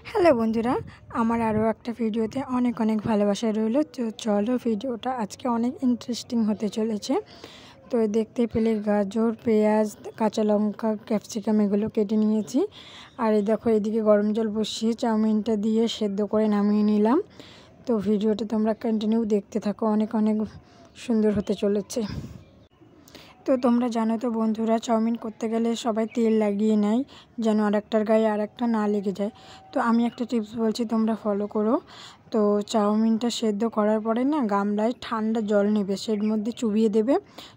Hello বন্ধুরা, আমার আরও একটা ভিডিওতে অনেক অনেক ভালোবাসা রইল। তো চলো, ভিডিওটা আজকে অনেক ইন্টারেস্টিং হতে চলেছে। তো দেখতে পেলে গাজর, পেঁয়াজ, কাঁচা লঙ্কা, ক্যাপসিকাম এগুলো কেটে নিয়েছি। আর এই দেখো, এদিকে গরম জল বসিয়ে চাউমিনটা দিয়ে সেদ্ধ করে নামিয়ে নিলাম। তো ভিডিওটা তোমরা কন্টিনিউ দেখতে থাকো, অনেক অনেক সুন্দর হতে চলেছে। তো তোমরা জানো তো বন্ধুরা, চাউমিন করতে গেলে সবাই তেল লাগিয়ে নেয় যেন আরেকটার গায়ে আরেকটা না লেগে যায়। তো আমি একটা টিপস বলছি, তোমরা ফলো করো। তো চাউমিনটা সেদ্ধ করার পরে না, গামলায় ঠান্ডা জল নেবে, সের মধ্যে চুবিয়ে দেবে,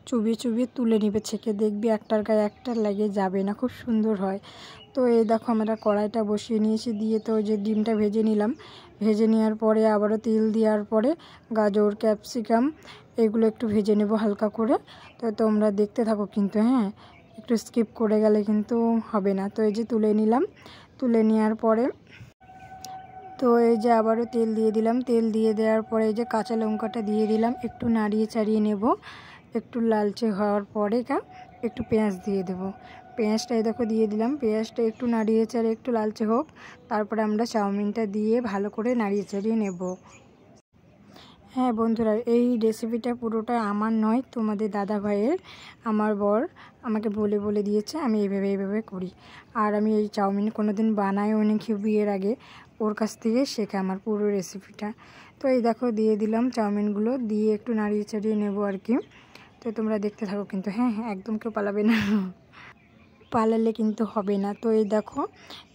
চুবিয়ে চুবিয়ে তুলে নেবে, ছেঁকে দেখবি একটার গায়ে একটা লেগে যাবে না, খুব সুন্দর হয়। তো এই দেখো, আমরা কড়াইটা বসিয়ে নিয়েছি, দিয়ে তো যে ডিমটা ভেজে নিলাম। ভেজে নেওয়ার পরে আবারও তেল দেওয়ার পরে গাজর, ক্যাপসিকাম এগুলো একটু ভেজে নেব হালকা করে। তো তোমরা দেখতে থাকো কিন্তু, হ্যাঁ, একটু স্কিপ করে গেলে কিন্তু হবে না। তো এই যে তুলে নিলাম, তুলে নেওয়ার পরে তো এই যে আবারও তেল দিয়ে দিলাম। তেল দিয়ে দেওয়ার পরে এই যে কাঁচা লঙ্কাটা দিয়ে দিলাম, একটু নাড়িয়ে চাড়িয়ে নেব। একটু লালচে হওয়ার পরে একটু পেঁয়াজ দিয়ে দেব। পেঁয়াজটা এই দেখো দিয়ে দিলাম। পেঁয়াজটা একটু নাড়িয়ে চাড়িয়ে একটু লালচে হোক, তারপরে আমরা চাউমিনটা দিয়ে ভালো করে নাড়িয়ে চাড়িয়ে নেব। হ্যাঁ বন্ধুরা, এই রেসিপিটা পুরোটা আমার নয়, তোমাদের দাদা ভাইয়ের। আমার বর আমাকে বলে বলে দিয়েছে, আমি এইভাবে করি। আর আমি এই চাউমিন কোনোদিন বানাইও নি, বিয়ের আগে ওর কাছ থেকে শেখা আমার পুরো রেসিপিটা। তো এই দেখো দিয়ে দিলাম চাউমিনগুলো, দিয়ে একটু নাড়িয়ে চাড়িয়ে নেবো আর কি। তো তোমরা দেখতে থাকো কিন্তু, হ্যাঁ হ্যাঁ, একদম কেউ পালাবে না, পালালে কিন্তু হবে না। তো এই দেখো,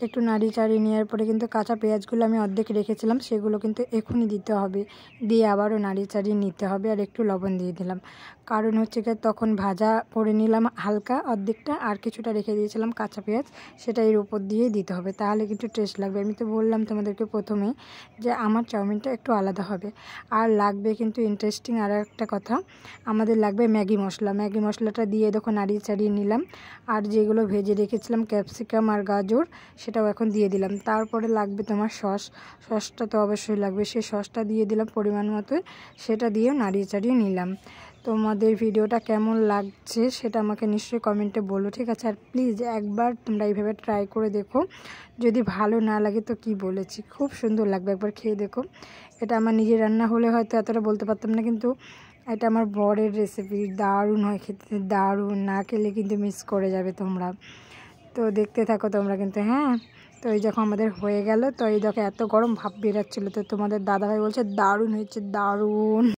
একটু নাড়িয়ে চাড়িয়ে নেওয়ার পরে কিন্তু কাঁচা পেঁয়াজগুলো আমি অর্ধেক রেখেছিলাম, সেগুলো কিন্তু এখনই দিতে হবে, দিয়ে আবারও নাড়িয়ে চাড়িয়ে নিতে হবে। আর একটু লবণ দিয়ে দিলাম, কারণ হচ্ছে কি, তখন ভাজা করে নিলাম হালকা অর্ধেকটা, আর কিছুটা রেখে দিয়েছিলাম কাঁচা পেঁয়াজ, সেটা এর উপর দিয়ে দিতে হবে, তাহলে কিন্তু টেস্ট লাগবে। আমি তো বললাম তোমাদেরকে প্রথমে যে আমার চাউমিনটা একটু আলাদা হবে। আর লাগবে কিন্তু ইন্টারেস্টিং আর একটা কথা, আমাদের লাগবে ম্যাগি মশলা। ম্যাগি মশলাটা দিয়ে দেখো নাড়িয়ে চাড়িয়ে নিলাম। আর যেগুলো ভেজে রেখেছিলাম ক্যাপসিকাম আর গাজর, সেটাও এখন দিয়ে দিলাম। তারপরে লাগবে তোমার সসটা তো অবশ্যই লাগবে, সেই সসটা দিয়ে দিলাম পরিমাণ মতো, সেটা দিয়ে নাড়িয়ে চাড়িয়ে নিলাম। তোমাদের ভিডিওটা কেমন লাগছে সেটা আমাকে নিশ্চয়ই কমেন্টে বলো, ঠিক আছে? আর প্লিজ একবার তোমরা এইভাবে ট্রাই করে দেখো, যদি ভালো না লাগে তো কি বলেছি, খুব সুন্দর লাগবে, একবার খেয়ে দেখো। এটা আমার নিজের রান্না হলে হয়তো এতটা বলতে পারতাম না, কিন্তু এটা আমার বরের রেসিপি, দারুণ হয় খেতে, দারুণ। না খেলে কিন্তু মিস করে যাবে তোমরা। তো দেখতে থাকো তোমরা কিন্তু, হ্যাঁ। তো এই যখন আমাদের হয়ে গেল, তো এই দেখো এত গরম ভাপ বেরাচ্ছিলো, তো তোমাদের দাদাভাই বলছে দারুণ হয়েছে, দারুণ।